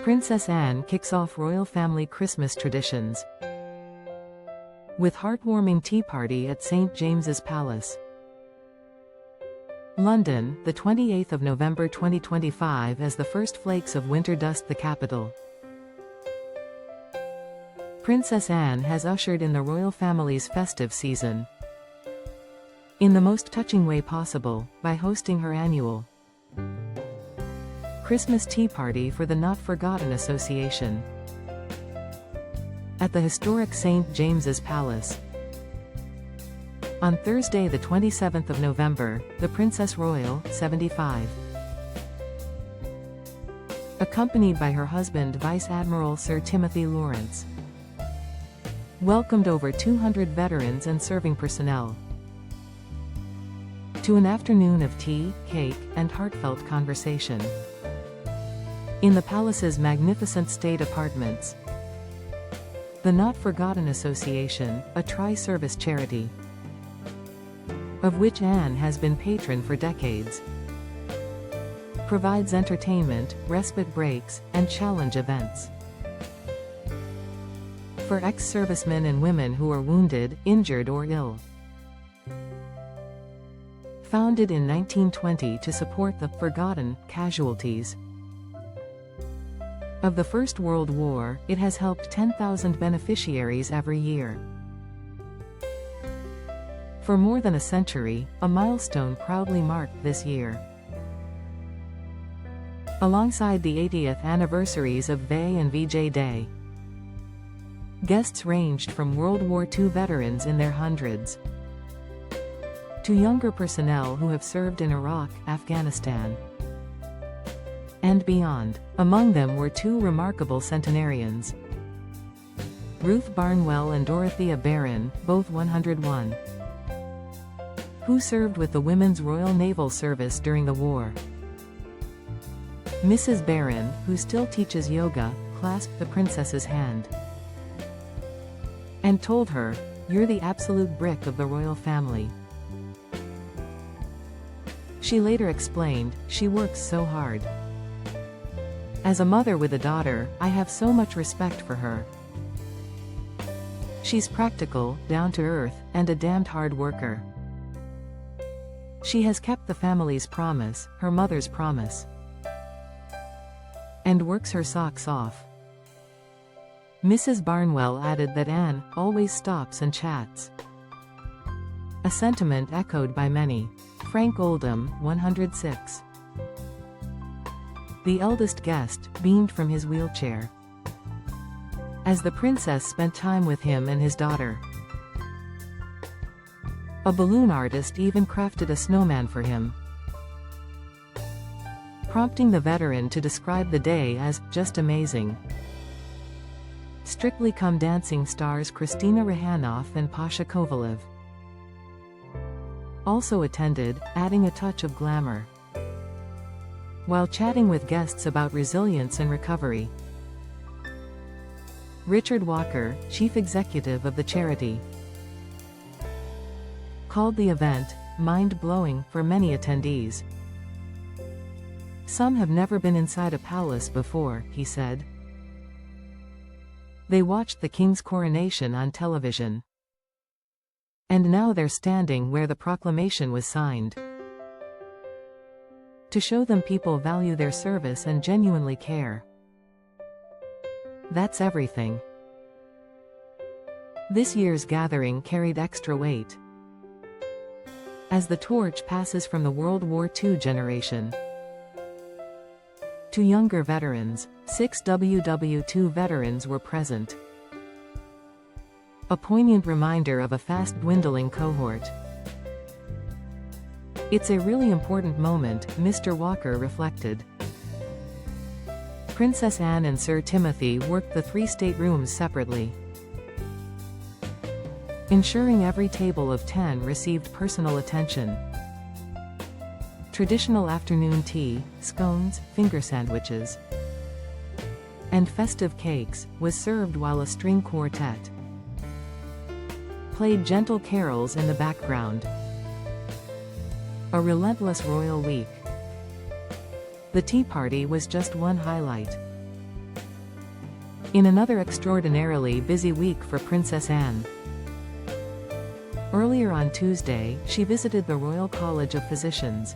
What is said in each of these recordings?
Princess Anne kicks off royal family Christmas traditions with heartwarming tea party at St. James's Palace. London, the 28th of November 2025, as the first flakes of winter dust the capital. Princess Anne has ushered in the royal family's festive season in the most touching way possible, by hosting her annual Christmas tea party for the Not Forgotten Association at the historic St. James's Palace. On Thursday the 27th of November, the Princess Royal, 75, accompanied by her husband Vice Admiral Sir Timothy Lawrence, welcomed over 200 veterans and serving personnel to an afternoon of tea, cake, and heartfelt conversation in the palace's magnificent state apartments. The Not Forgotten Association, a tri-service charity of which Anne has been patron for decades, provides entertainment, respite breaks, and challenge events for ex-servicemen and women who are wounded, injured or ill. Founded in 1920 to support the forgotten casualties of the First World War, it has helped 10,000 beneficiaries every year. For more than a century, a milestone proudly marked this year. Alongside the 80th anniversaries of VE and VJ Day, guests ranged from World War II veterans in their hundreds to younger personnel who have served in Iraq, Afghanistan, and beyond. Among them were two remarkable centenarians, Ruth Barnwell and Dorothea Barron, both 101, who served with the Women's Royal Naval Service during the war. Mrs. Barron, who still teaches yoga, clasped the princess's hand and told her, "You're the absolute brick of the royal family." She later explained, "She works so hard. As a mother with a daughter, I have so much respect for her. She's practical, down to earth, and a damned hard worker. She has kept the family's promise, her mother's promise, and works her socks off." Mrs. Barnwell added that Anne always stops and chats, a sentiment echoed by many. Frank Oldham, 106, the eldest guest, beamed from his wheelchair as the princess spent time with him and his daughter. A balloon artist even crafted a snowman for him, prompting the veteran to describe the day as just amazing. Strictly Come Dancing stars Kristina Rihanoff and Pasha Kovalev also attended, adding a touch of glamour while chatting with guests about resilience and recovery. Richard Walker, chief executive of the charity, called the event mind-blowing for many attendees. "Some have never been inside a palace before," he said. "They watched the king's coronation on television, and now they're standing where the proclamation was signed. To show them people value their service and genuinely care. That's everything." This year's gathering carried extra weight, as the torch passes from the World War II generation to younger veterans. 6 WW2 veterans were present, a poignant reminder of a fast-dwindling cohort. "It's a really important moment," Mr. Walker reflected. Princess Anne and Sir Timothy worked the 3 staterooms separately, ensuring every table of 10 received personal attention. Traditional afternoon tea, scones, finger sandwiches, and festive cakes was served while a string quartet played gentle carols in the background. A relentless royal week. The tea party was just one highlight. In another extraordinarily busy week for Princess Anne. Earlier on Tuesday, she visited the Royal College of Physicians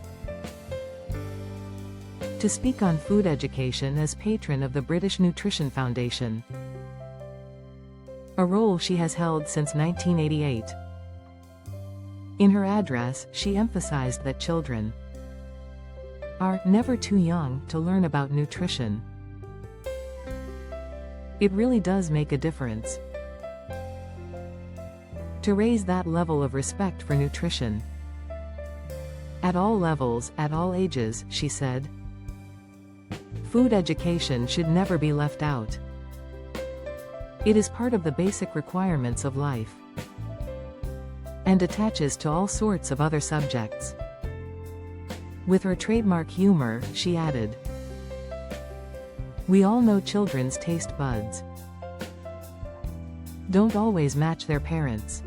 to speak on food education as patron of the British Nutrition Foundation, a role she has held since 1988. In her address, she emphasized that children are never too young to learn about nutrition. It really does make a difference to raise that level of respect for nutrition at all levels, at all ages, she said. Food education should never be left out. It is part of the basic requirements of life and attaches to all sorts of other subjects. With her trademark humor, she added, "We all know children's taste buds don't always match their parents',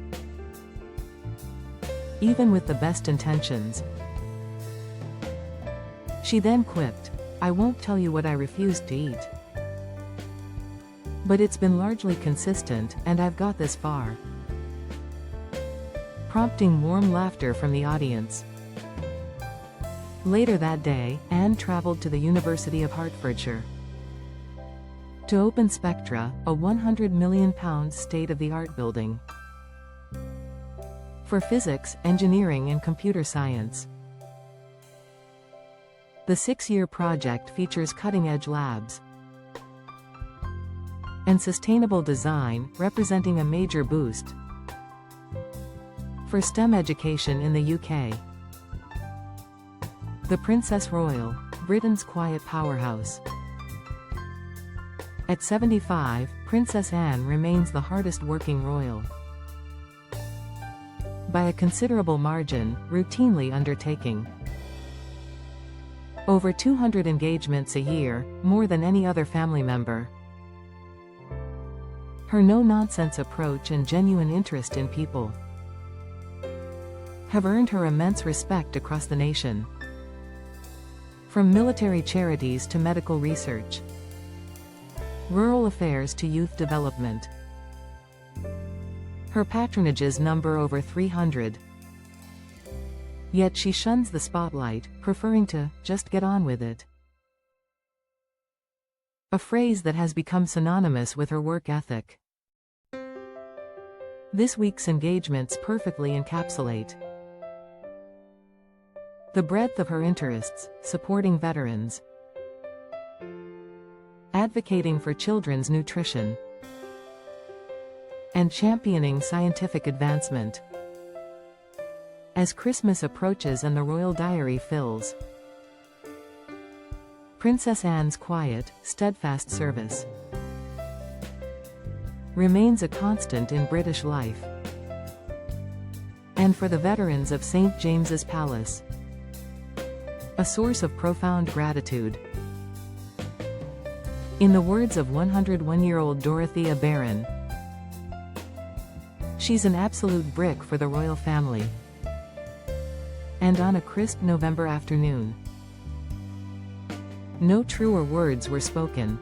even with the best intentions." She then quipped, "I won't tell you what I refused to eat, but it's been largely consistent, and I've got this far," prompting warm laughter from the audience. Later that day, Anne traveled to the University of Hertfordshire to open Spectra, a £100 million state-of-the-art building for physics, engineering and computer science. The 6-year project features cutting-edge labs and sustainable design, representing a major boost for STEM education in the UK. The Princess Royal, Britain's quiet powerhouse. At 75, Princess Anne remains the hardest-working royal by a considerable margin, routinely undertaking over 200 engagements a year, more than any other family member. Her no-nonsense approach and genuine interest in people have earned her immense respect across the nation. From military charities to medical research, rural affairs to youth development, her patronages number over 300. Yet she shuns the spotlight, preferring to just get on with it, a phrase that has become synonymous with her work ethic. This week's engagements perfectly encapsulate the breadth of her interests: supporting veterans, advocating for children's nutrition, and championing scientific advancement. As Christmas approaches and the royal diary fills, Princess Anne's quiet, steadfast service remains a constant in British life. And for the veterans of St. James's Palace, a source of profound gratitude. In the words of 101-year-old Dorothea Barron, she's an absolute brick for the royal family. And on a crisp November afternoon, no truer words were spoken.